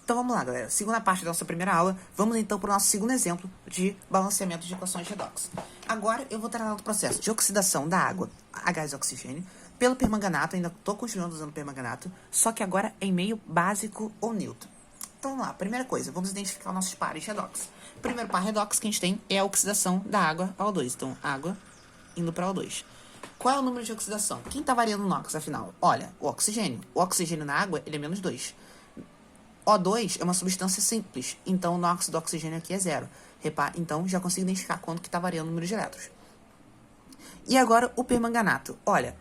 Então vamos lá, galera. Segunda parte da nossa primeira aula. Vamos então para o nosso segundo exemplo de balanceamento de equações redox. Agora eu vou tratar do processo de oxidação da água a gás oxigênio pelo permanganato. Ainda estou continuando usando permanganato, só que agora em meio básico ou neutro. Então vamos lá. Primeira coisa, vamos identificar os nossos pares redox. O primeiro par redox que a gente tem é a oxidação da água ao O2. Então água indo para O2. Qual é o número de oxidação? Quem está variando no ox, afinal? Olha, o oxigênio. O oxigênio na água, ele é menos 2. O2 é uma substância simples, então o NOx do oxigênio aqui é zero. Repara, então já consigo identificar quanto que está variando o número de elétrons. E agora o permanganato. Olha,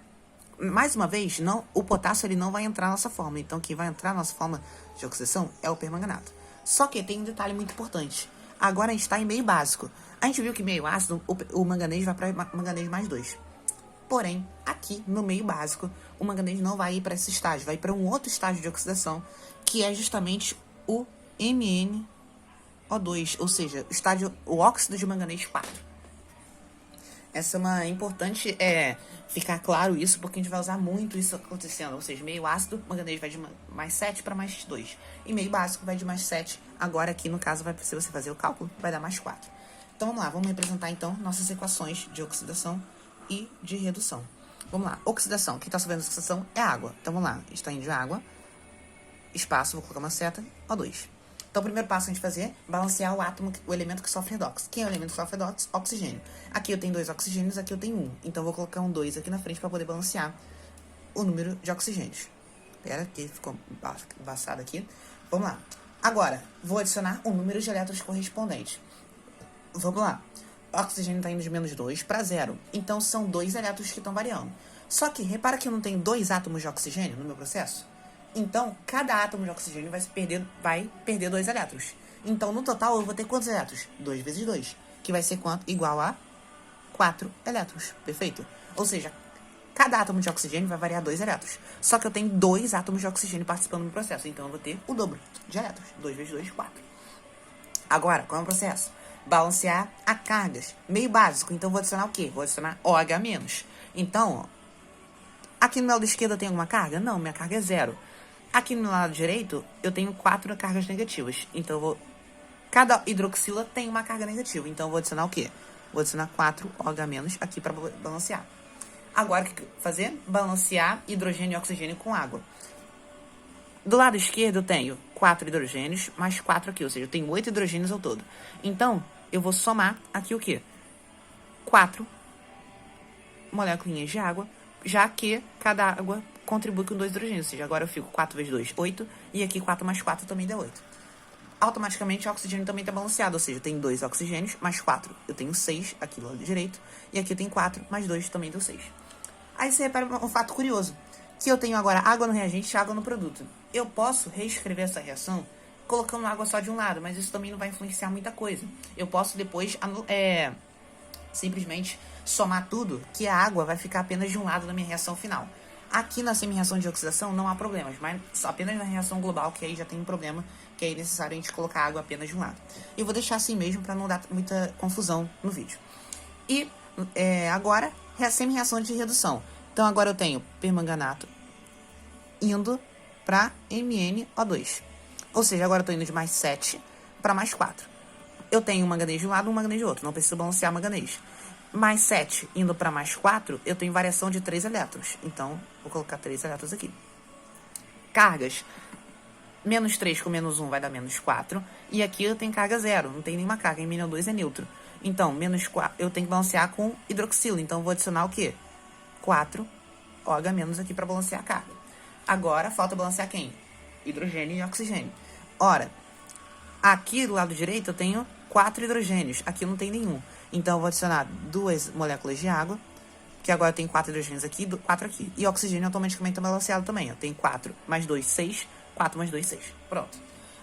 mais uma vez, o potássio ele não vai entrar na nossa fórmula. Então quem vai entrar na nossa fórmula de oxidação é o permanganato. Só que tem um detalhe muito importante. Agora a gente está em meio básico. A gente viu que meio ácido, o manganês vai para manganês mais 2. Porém, aqui no meio básico, o manganês não vai ir para esse estágio, vai para um outro estágio de oxidação, que é justamente o MnO2, ou seja, o óxido de manganês 4. Essa é uma importante ficar claro isso, porque a gente vai usar muito isso acontecendo, ou seja, meio ácido, manganês vai de mais 7 para mais 2, e meio básico vai de mais 7, agora aqui no caso, se você fazer o cálculo, vai dar mais 4. Então vamos lá, vamos representar então nossas equações de oxidação e de redução. Vamos lá, oxidação, quem está sabendo da oxidação é água. Então vamos lá, a gente está indo de água, espaço, vou colocar uma seta, O2. Então o primeiro passo a gente fazer, balancear o elemento que sofre redox. Quem é o elemento que sofre redox? Oxigênio. Aqui eu tenho 2 oxigênios, aqui eu tenho 1. Então vou colocar um 2 aqui na frente para poder balancear o número de oxigênios. Espera, que ficou embaçado aqui. Vamos lá. Agora, vou adicionar o número de elétrons correspondente. Vamos lá. O oxigênio está indo de menos 2 para 0. Então, são 2 elétrons que estão variando. Só que, repara que eu não tenho 2 átomos de oxigênio no meu processo? Então, cada átomo de oxigênio vai perder 2 elétrons. Então, no total, eu vou ter quantos elétrons? 2 vezes 2. Que vai ser quanto? Igual a 4 elétrons. Perfeito? Ou seja, cada átomo de oxigênio vai variar 2 elétrons. Só que eu tenho 2 átomos de oxigênio participando do processo. Então, eu vou ter o dobro de elétrons. 2 vezes 2, 4. Agora, qual é o processo? Balancear a cargas. Meio básico. Então, vou adicionar o quê? Vou adicionar OH-. Então, ó, aqui no lado esquerdo eu tenho alguma carga? Não, minha carga é 0. Aqui no lado direito, eu tenho 4 cargas negativas. Então, cada hidroxila tem uma carga negativa. Então, eu vou adicionar o quê? Vou adicionar 4 OH- aqui para balancear. Agora, o que fazer? Balancear hidrogênio e oxigênio com água. Do lado esquerdo, eu tenho 4 hidrogênios mais 4 aqui. Ou seja, eu tenho 8 hidrogênios ao todo. Então, eu vou somar aqui o quê? 4 moléculas de água, já que cada água contribui com 2 hidrogênios. Ou seja, agora eu fico 4 vezes 2, 8. E aqui 4 mais 4 também dá 8. Automaticamente, o oxigênio também está balanceado. Ou seja, eu tenho 2 oxigênios mais 4. Eu tenho 6 aqui do lado direito. E aqui eu tenho 4 mais 2 também deu 6. Aí você repara um fato curioso. Que eu tenho agora água no reagente e água no produto. Eu posso reescrever essa reação colocando água só de um lado, mas isso também não vai influenciar muita coisa. Eu posso depois simplesmente somar tudo, que a água vai ficar apenas de um lado na minha reação final. Aqui na semi-reação de oxidação não há problemas, mas apenas na reação global, que aí já tem um problema, que aí é necessário a gente colocar água apenas de um lado. Eu vou deixar assim mesmo para não dar muita confusão no vídeo. E agora, semi-reação de redução. Então agora eu tenho permanganato indo para MnO2. Ou seja, agora eu estou indo de mais 7 para mais 4. Eu tenho um manganês de um lado e um manganês de outro. Não preciso balancear manganês. Mais 7 indo para mais 4, eu tenho variação de 3 elétrons. Então, vou colocar 3 elétrons aqui. Cargas. Menos 3 com menos 1 vai dar menos 4. E aqui eu tenho carga 0. Não tem nenhuma carga. MnO2 é neutro. Então, menos 4, eu tenho que balancear com hidroxila. Então, eu vou adicionar o quê? 4 OH- aqui para balancear a carga. Agora, falta balancear quem? Hidrogênio e oxigênio. Ora, aqui do lado direito eu tenho 4 hidrogênios. Aqui eu não tem nenhum. Então, eu vou adicionar 2 moléculas de água, que agora eu tenho 4 hidrogênios aqui, 4 aqui. E oxigênio automaticamente está balanceado também. Eu tenho 4 mais 2, 6. 4 mais 2, 6. Pronto.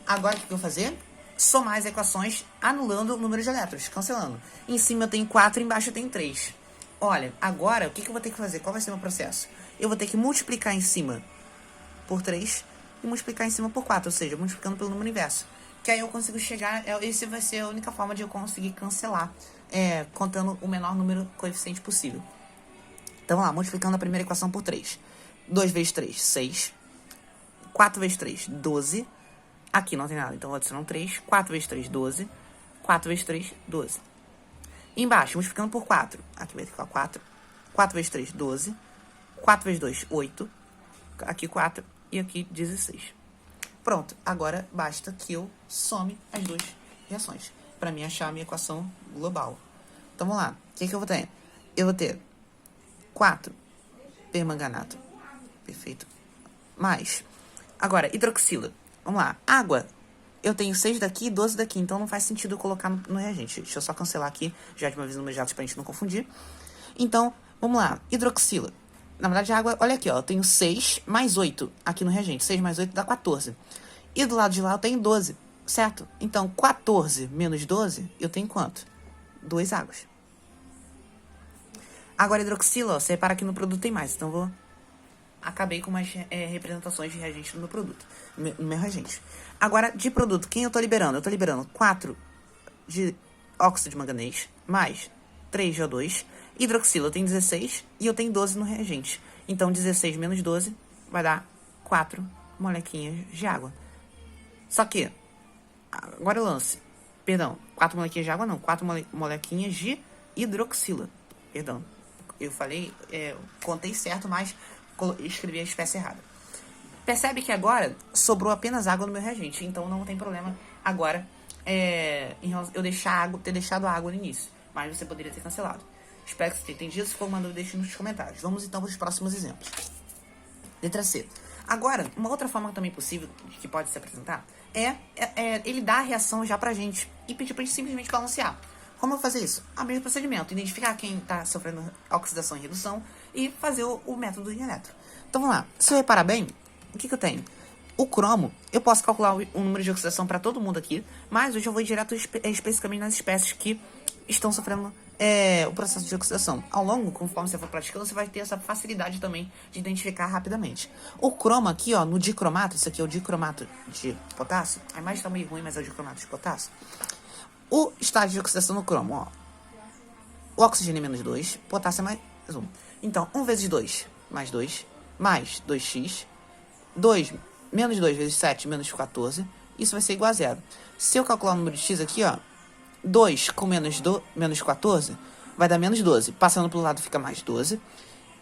Agora, o que eu vou fazer? Somar as equações, anulando o número de elétrons, cancelando. Em cima eu tenho 4, embaixo eu tenho 3. Olha, agora, o que eu vou ter que fazer? Qual vai ser o meu processo? Eu vou ter que multiplicar em cima por 3 e multiplicar em cima por 4, ou seja, multiplicando pelo número inverso. Que aí eu consigo chegar, esse vai ser a única forma de eu conseguir cancelar, contando o menor número coeficiente possível. Então, vamos lá, multiplicando a primeira equação por 3. 2 vezes 3, 6. 4 vezes 3, 12. Aqui não tem nada, então eu vou adicionar um 3. 4 vezes 3, 12. 4 vezes 3, 12. Embaixo, multiplicando por 4. Aqui vai ficar 4. 4 vezes 3, 12. 4 vezes 2, 8. Aqui 4 e aqui 16. Pronto, agora basta que eu some as duas reações para mim achar a minha equação global. Então vamos lá, o que eu vou ter? Eu vou ter 4 permanganato, perfeito, mais, agora, hidroxila, vamos lá, água, eu tenho 6 daqui e 12 daqui, então não faz sentido eu colocar no reagente. Deixa eu só cancelar aqui, já de uma vez no imediato pra gente não confundir. Então, vamos lá, hidroxila. Na verdade, a água, olha aqui, ó, eu tenho 6 mais 8 aqui no reagente. 6 mais 8 dá 14. E do lado de lá eu tenho 12, certo? Então, 14 menos 12, eu tenho quanto? 2 águas. Agora, hidroxila, ó, você repara que no produto tem mais, então eu vou... Acabei com umas representações de reagente no meu produto, no meu reagente. Agora, de produto, quem eu tô liberando? Eu tô liberando 4 de óxido de manganês, mais 3 de O2. Hidroxila, eu tenho 16 e eu tenho 12 no reagente. Então, 16 menos 12 vai dar 4 molequinhas de água. Só que, agora o lance. Perdão, 4 molequinhas de água não, 4 molequinhas de hidroxila. Perdão, eu falei, contei certo, mas escrevi a espécie errada. Percebe que agora sobrou apenas água no meu reagente, então não tem problema agora eu ter deixado a água no início, mas você poderia ter cancelado. Espero que você tenha entendido. Se for uma dúvida, deixe nos comentários. Vamos então para os próximos exemplos. Letra C. Agora, uma outra forma também possível que pode se apresentar é ele dar a reação já pra gente e pedir pra gente simplesmente balancear. Como eu vou fazer isso? Abrir o procedimento, identificar quem está sofrendo oxidação e redução e fazer o método em eletro. Então vamos lá. Se eu reparar bem, o que eu tenho? O cromo, eu posso calcular o número de oxidação para todo mundo aqui, mas hoje eu vou ir direto especificamente nas espécies que estão sofrendo o processo de oxidação. Ao longo, conforme você for praticando, você vai ter essa facilidade também de identificar rapidamente. O cromo aqui, ó, no dicromato, isso aqui é o dicromato de potássio. A imagem tá meio ruim, mas é o dicromato de potássio. O estágio de oxidação no cromo, ó. O oxigênio é menos 2, potássio é mais 1. Então, 1 vezes 2, mais 2, mais 2x. 2, menos 2 vezes 7, menos 14. Isso vai ser igual a 0. Se eu calcular o número de x aqui, ó, 2 com menos 14 vai dar menos 12. Passando pelo lado fica mais 12.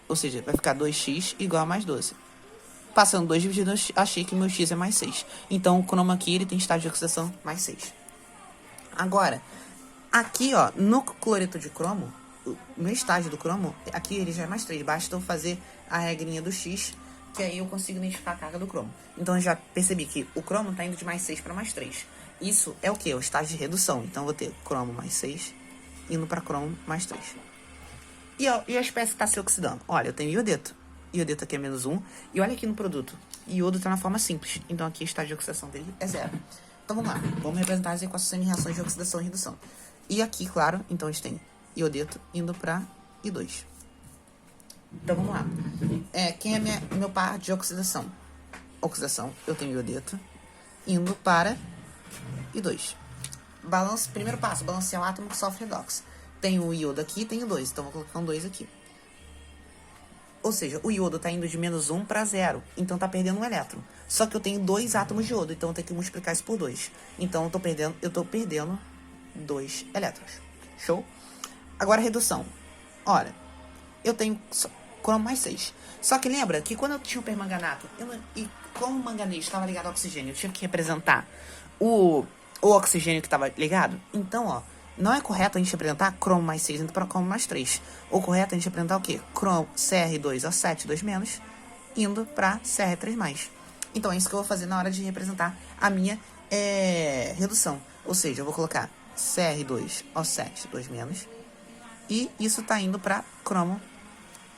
Ou seja, vai ficar 2x igual a mais 12. Passando 2 dividido, achei que meu x é mais 6. Então, o cromo aqui ele tem estágio de oxidação mais 6. Agora, aqui, ó, no cloreto de cromo, no estágio do cromo, aqui ele já é mais 3. Basta eu fazer a regrinha do x, que aí eu consigo identificar a carga do cromo. Então, eu já percebi que o cromo está indo de mais 6 para mais 3. Isso é o que? O estágio de redução. Então, eu vou ter cromo mais 6, indo para cromo mais 3. E a espécie que está se oxidando? Olha, eu tenho iodeto. Iodeto aqui é menos 1. E olha aqui no produto. Iodo está na forma simples. Então, aqui o estágio de oxidação dele é 0. Então, vamos lá. Vamos representar as equações de reações de oxidação e redução. E aqui, claro, então a gente tem iodeto indo para I2. Então, vamos lá. Quem é meu par de oxidação? Oxidação, eu tenho iodeto indo para I2. Primeiro passo, balancear o átomo que sofre redox. Tenho o iodo aqui e tenho 2, então vou colocar um 2 aqui. Ou seja, o iodo está indo de menos 1 para 0, então está perdendo um elétron. Só que eu tenho 2 átomos de iodo, então eu tenho que multiplicar isso por 2. Então eu estou perdendo 2 elétrons. Show? Agora, redução. Olha, eu tenho cromo mais 6. Só que lembra que quando eu tinha o permanganato, e como o manganês estava ligado ao oxigênio, eu tinha que representar o oxigênio que estava ligado. Então, ó, não é correto a gente representar cromo mais 6 indo para cromo mais 3. O correto é a gente representar o quê? Cr2O7, 2 menos, indo para Cr3+. Então, é isso que eu vou fazer na hora de representar a minha redução. Ou seja, eu vou colocar Cr2O7, 2 menos, e isso está indo para cromo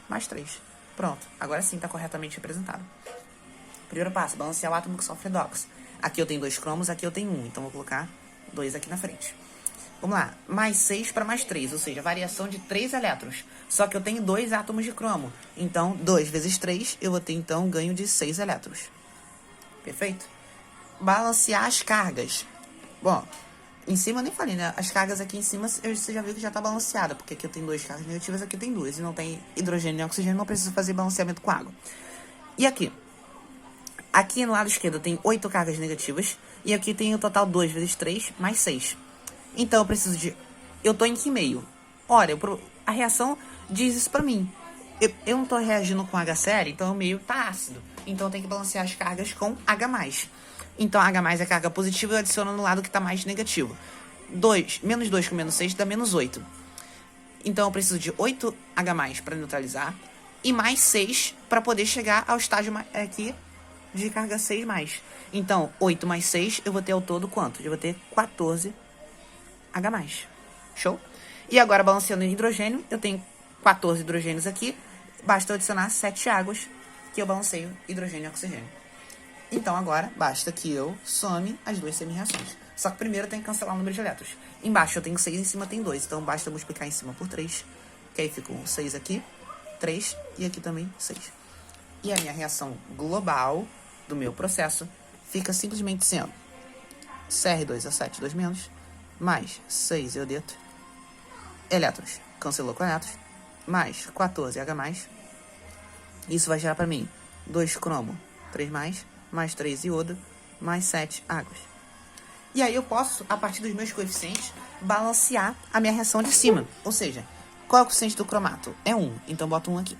mais 3. Pronto, agora sim está corretamente representado. Primeiro passo, balancear o átomo que sofre redox. Aqui eu tenho 2 cromos, aqui eu tenho 1, então vou colocar 2 aqui na frente. Vamos lá, mais 6 para mais 3, ou seja, variação de 3 elétrons. Só que eu tenho 2 átomos de cromo, então 2 vezes 3, eu vou ter então um ganho de 6 elétrons. Perfeito? Balancear as cargas. Bom, em cima eu nem falei, né? As cargas aqui em cima, você já viu que já está balanceada, porque aqui eu tenho 2 cargas negativas, aqui eu tenho 2, e não tem hidrogênio nem oxigênio, não preciso fazer balanceamento com água. E aqui? Aqui no lado esquerdo eu tenho 8 cargas negativas, E aqui tem o total 2 vezes 3 mais 6. Então eu preciso de... Eu tô em que meio? Olha, a reação diz isso pra mim. Eu não tô reagindo com HCl, então o meio tá ácido. Então eu tenho que balancear as cargas com H+. Então H+ é carga positiva e eu adiciono no lado que tá mais negativo. Menos 2 com menos 6 dá menos 8. Então eu preciso de 8H+ para neutralizar e mais 6 para poder chegar ao estágio aqui de carga 6+. Então 8 mais 6 eu vou ter ao todo quanto? Eu vou ter 14H+. Show? E agora balanceando em hidrogênio, eu tenho 14 hidrogênios aqui. Basta eu adicionar 7 águas que eu balanceio hidrogênio e oxigênio. Então agora basta que eu some as duas semi-reações. Só que primeiro eu tenho que cancelar o número de elétrons. Embaixo eu tenho 6, em cima tem 2. Então basta multiplicar em cima por 3. Que aí ficam 6 aqui, 3 e aqui também 6. E a minha reação global do meu processo fica simplesmente sendo Cr2O7, 2 menos, mais 6 iodeto, elétrons, cancelou com elétrons, mais 14H+. Isso vai gerar para mim 2 cromo, 3+, mais 3 iodo, mais 7 águas. E aí eu posso, a partir dos meus coeficientes, balancear a minha reação de cima. Ou seja, qual é o coeficiente do cromato? É 1, então eu boto 1 aqui.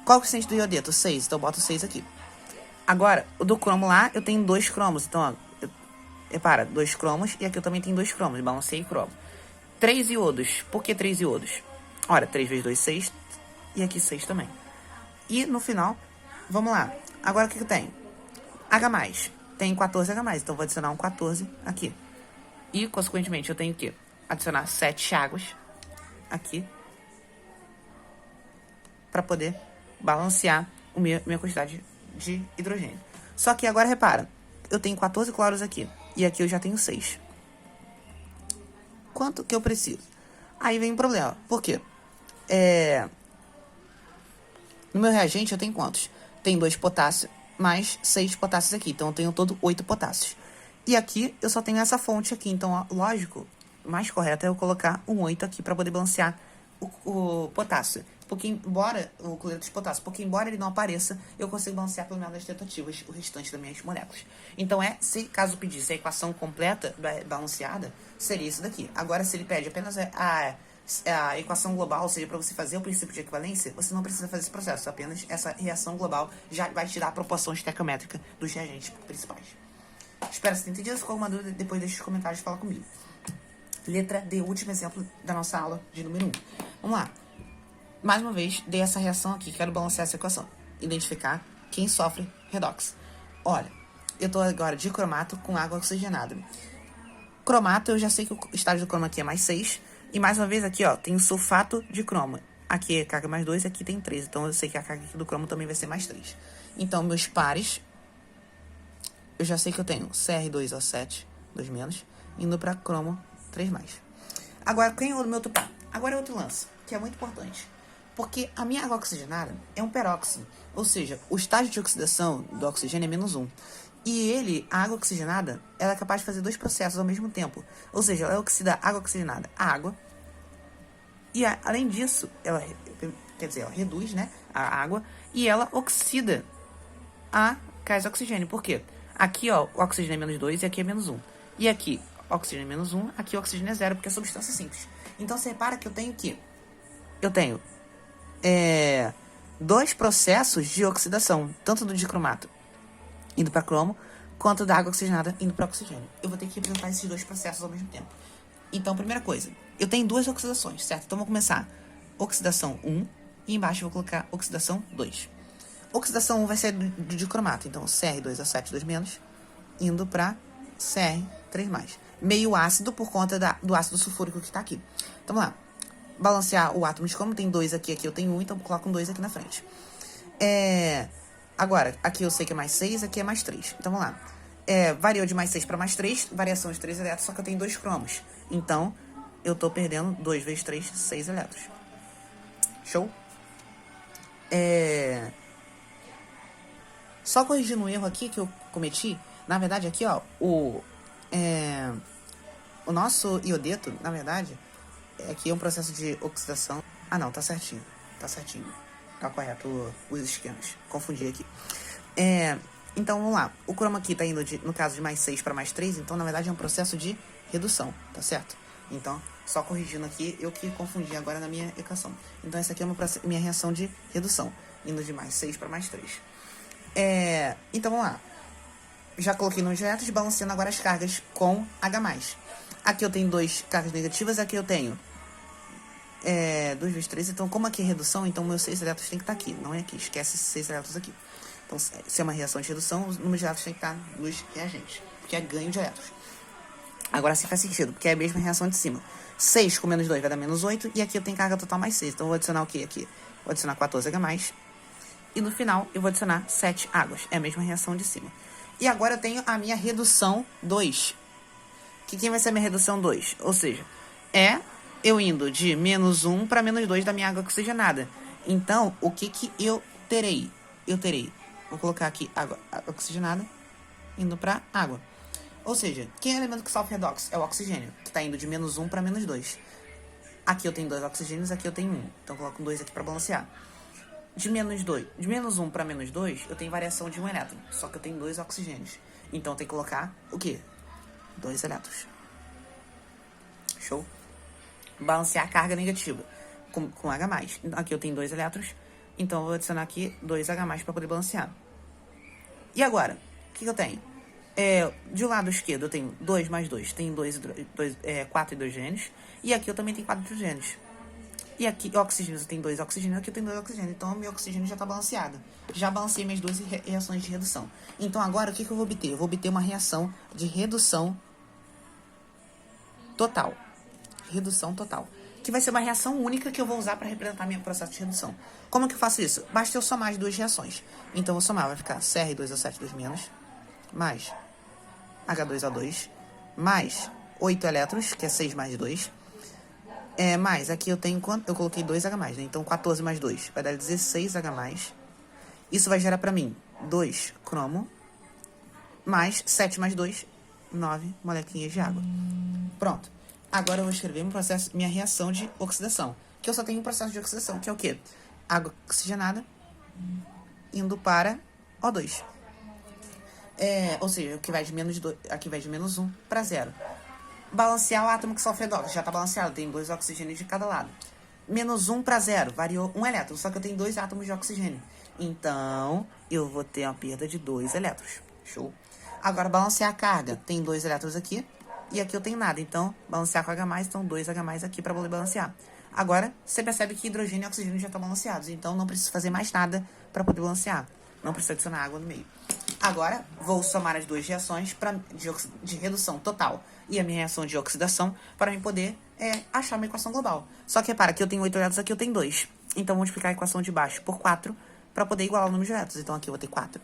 Qual é o coeficiente do iodeto? 6, então eu boto 6 aqui. Agora, o do cromo lá, eu tenho 2 cromos. Então, ó, repara, 2 cromos e aqui eu também tenho 2 cromos. Balanceei cromo. 3 iodos. Por que 3 iodos? Ora, 3 vezes 2, 6. E aqui 6 também. E no final, vamos lá. Agora o que eu tenho? H+. Tem 14H+, então vou adicionar um 14 aqui. E, consequentemente, eu tenho que adicionar 7 águas aqui para poder balancear a minha quantidade de hidrogênio. Só que agora, repara, eu tenho 14 cloros aqui e aqui eu já tenho 6. Quanto que eu preciso? Aí vem o problema. Por quê? No meu reagente eu tenho quantos? Tem 2 potássio mais 6 potássios aqui. Então eu tenho todo 8 potássios. E aqui eu só tenho essa fonte aqui. Então, ó, lógico, mais correto é eu colocar um 8 aqui para poder balancear o potássio. Porque embora o cloreto de potássio, porque embora ele não apareça, eu consigo balancear pelo menos nas tentativas o restante das minhas moléculas. Então se caso pedisse a equação completa balanceada, seria isso daqui. Agora, se ele pede apenas a equação global, ou seja, para você fazer o princípio de equivalência, você não precisa fazer esse processo. Apenas essa reação global já vai te dar a proporção estequiométrica dos reagentes principais. Espero que você tenha entendido. Se ficou alguma dúvida, depois deixa os comentários e fala comigo. Letra D, último exemplo da nossa aula de número 1. Vamos lá. Mais uma vez, dei essa reação aqui. Quero balancear essa equação. Identificar quem sofre redox. Olha, eu estou agora de cromato com água oxigenada. Cromato, eu já sei que o estágio do cromo aqui é mais 6. E mais uma vez aqui, ó, tem o sulfato de cromo. Aqui é carga mais 2 e aqui tem 3. Então eu sei que a carga aqui do cromo também vai ser mais 3. Então, meus pares, eu já sei que eu tenho Cr2O7, 2 menos, indo para cromo 3+. Agora, quem é o meu outro par? Agora é outro lance, que é muito importante. Porque a minha água oxigenada é um peróxido. Ou seja, o estágio de oxidação do oxigênio é menos 1. E a água oxigenada, ela é capaz de fazer 2 processos ao mesmo tempo. Ou seja, ela oxida a água oxigenada a água. E além disso, ela reduz, né, a água. E ela oxida a gás oxigênio. Por quê? Aqui, ó, o oxigênio é menos 2 e aqui é menos 1. E aqui, oxigênio é menos 1, aqui o oxigênio é 0, porque é substância simples. Então, você repara que eu tenho 2 processos de oxidação, tanto do dicromato indo para cromo, quanto da água oxigenada indo para oxigênio. Eu vou ter que representar esses 2 processos ao mesmo tempo. Então, primeira coisa, eu tenho 2 oxidações, certo? Então, vou começar oxidação 1 e embaixo eu vou colocar oxidação 2. Oxidação 1 vai ser do dicromato, então Cr2O7, 2 menos, indo para Cr3+. Meio ácido por conta do ácido sulfúrico que está aqui. Então, vamos lá. Balancear o átomo de cromo, tem 2 aqui, aqui eu tenho 1, então eu coloco um 2 aqui na frente. Agora, aqui eu sei que é mais 6, aqui é mais 3. Então, vamos lá. Variou de mais 6 para mais 3, variação de 3 elétrons, só que eu tenho 2 cromos. Então, eu estou perdendo 2 vezes 3, 6 elétrons. Show? Só corrigindo um erro aqui que eu cometi, na verdade, aqui, ó, o nosso iodeto, na verdade, aqui é um processo de oxidação. Ah, não, tá certinho. Tá correto os esquemas. Confundi aqui. Então, vamos lá. O cromo aqui tá indo, no caso, de mais 6 para mais 3. Então, na verdade, é um processo de redução, tá certo? Então, só corrigindo aqui, eu que confundi agora na minha equação. Então, essa aqui é minha reação de redução, indo de mais 6 para mais 3. Então, vamos lá. Já coloquei nos diretos, balanceando agora as cargas com H+. Aqui eu tenho 2 cargas negativas, aqui eu tenho 2 vezes 3. Então, como aqui é redução, então meus 6 elétrons tem que estar aqui, não é aqui. Esquece esses 6 elétrons aqui. Então, se é uma reação de redução, os números de elétrons tem que estar nos reagentes, porque é ganho de elétrons. Agora sim faz sentido, porque é a mesma reação de cima. 6 com menos 2 vai dar menos 8, e aqui eu tenho carga total mais 6. Então, eu vou adicionar o que aqui? Vou adicionar 14H+, e no final eu vou adicionar 7 águas. É a mesma reação de cima. E agora eu tenho a minha redução 2. Quem vai ser a minha redução 2? Ou seja, eu indo de menos 1 para menos 2 da minha água oxigenada. Então, o que eu terei? Vou colocar aqui água oxigenada indo para água. Ou seja, quem é o elemento que sofre redox? É o oxigênio, que está indo de menos 1 para menos 2. Aqui eu tenho 2 oxigênios, aqui eu tenho 1. Então, eu coloco 2 aqui para balancear. De menos 1 para menos 2, eu tenho variação de 1 elétron. Só que eu tenho 2 oxigênios. Então, eu tenho que colocar o quê? 2 elétrons. Show? Balancear a carga negativa com H+. Aqui eu tenho 2 elétrons. Então, eu vou adicionar aqui 2H+ para poder balancear. E agora? O que eu tenho? De um lado esquerdo eu tenho 2 mais 2. Tem 4 hidrogênios. E aqui eu também tenho 4 hidrogênios. E aqui, oxigênios, eu tenho 2 oxigênios, aqui eu tenho 2 oxigênios. Então, o meu oxigênio já está balanceado. Já balancei minhas 2 reações de redução. Então, agora, o que eu vou obter? Eu vou obter uma reação de redução total. Redução total. Que vai ser uma reação única que eu vou usar para representar meu processo de redução. Como que eu faço isso? Basta eu somar as 2 reações. Então, eu vou somar, vai ficar Cr2O7 mais H2O2, mais 8 elétrons, que é 6 mais 2. Mais, aqui eu tenho quanto? Eu coloquei 2H+, né? Então 14 mais 2 vai dar 16H+. Isso vai gerar pra mim 2 cromo, mais 7 mais 2, 9 molequinhas de água. Pronto. Agora eu vou escrever minha reação de oxidação. Que eu só tenho um processo de oxidação, que é o quê? Água oxigenada indo para O2. Ou seja, aqui vai de menos 1 para 0. Balancear o átomo que sofre redox. Já está balanceado, tem 2 oxigênios de cada lado. Menos 1 para 0, variou 1 elétron, só que eu tenho 2 átomos de oxigênio. Então, eu vou ter uma perda de 2 elétrons. Show? Agora, balancear a carga. Tem 2 elétrons aqui, e aqui eu tenho nada. Então, balancear com H+, então 2H+ aqui para poder balancear. Agora, você percebe que hidrogênio e oxigênio já estão balanceados. Então, não preciso fazer mais nada para poder balancear. Não preciso adicionar água no meio. Agora, vou somar as 2 reações de redução total e a minha reação de oxidação para eu poder achar uma equação global. Só que repara que eu tenho 8 elétrons, aqui eu tenho 2. Então, vou multiplicar a equação de baixo por 4 para poder igualar o número de elétrons. Então, aqui eu vou ter 4.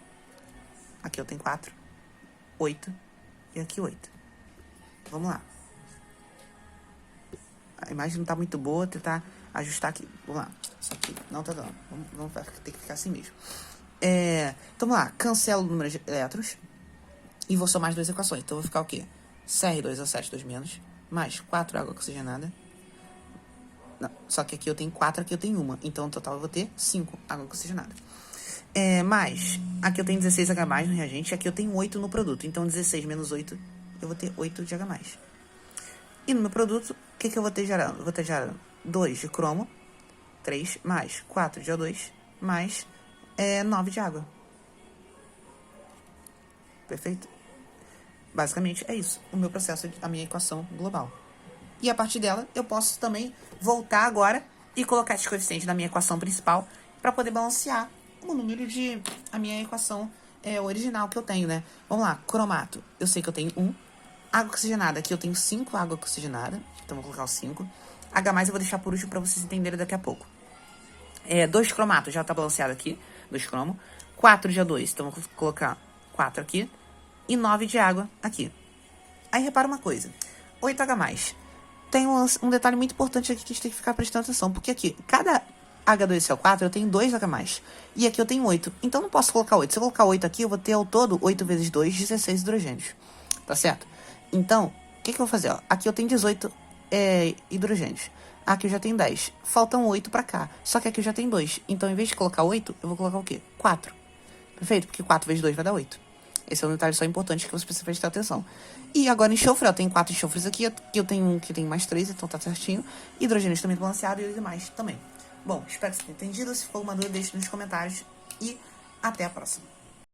Aqui eu tenho 4. 8. E aqui 8. Vamos lá. A imagem não está muito boa, vou tentar ajustar aqui. Vamos lá. Só que não está dando. Vamos ter que ficar assim mesmo. Então, vamos lá. Cancelo o número de elétrons. E vou somar as 2 equações. Então, vou ficar o quê? Cr2O7 mais 4 água oxigenada. Não, só que aqui eu tenho 4, aqui eu tenho 1. Então, no total, eu vou ter 5 água oxigenada. Mais, aqui eu tenho 16H+ no reagente. Aqui eu tenho 8 no produto. Então, 16 menos 8, eu vou ter 8 de H+. E no meu produto, o que eu vou ter gerando? Eu vou ter gerando 2 de cromo, 3 mais 4 de O2, mais 9 de água. Perfeito? Basicamente é isso, o meu processo, a minha equação global. E a partir dela, eu posso também voltar agora e colocar esses coeficientes na minha equação principal para poder balancear o número de a minha equação original que eu tenho, né? Vamos lá, cromato. Eu sei que eu tenho 1. Água oxigenada, aqui eu tenho 5 água oxigenada. Então, vou colocar o 5. H+, eu vou deixar por último para vocês entenderem daqui a pouco. 2 cromatos, já está balanceado aqui. 2 cromo. 4 de O2, então vou colocar 4 aqui. E 9 de água aqui. Aí, repara uma coisa. 8H+. Tem um detalhe muito importante aqui que a gente tem que ficar prestando atenção. Porque aqui, cada H2CO4, eu tenho 2H+. E aqui eu tenho 8. Então, não posso colocar 8. Se eu colocar 8 aqui, eu vou ter ao todo 8 vezes 2, 16 hidrogênios. Tá certo? Então, o que eu vou fazer? Ó? Aqui eu tenho 18 hidrogênios. Aqui eu já tenho 10. Faltam 8 pra cá. Só que aqui eu já tenho 2. Então, em vez de colocar 8, eu vou colocar o quê? 4. Perfeito? Porque 4 vezes 2 vai dar 8. Esse é um detalhe só importante que você precisa prestar atenção. E agora enxofre, ó, tem 4 enxofres aqui, eu tenho um que tem mais 3, então tá certinho. Hidrogênio também balanceado e os demais também. Bom, espero que você tenha entendido. Se for uma dúvida, deixe nos comentários. E até a próxima.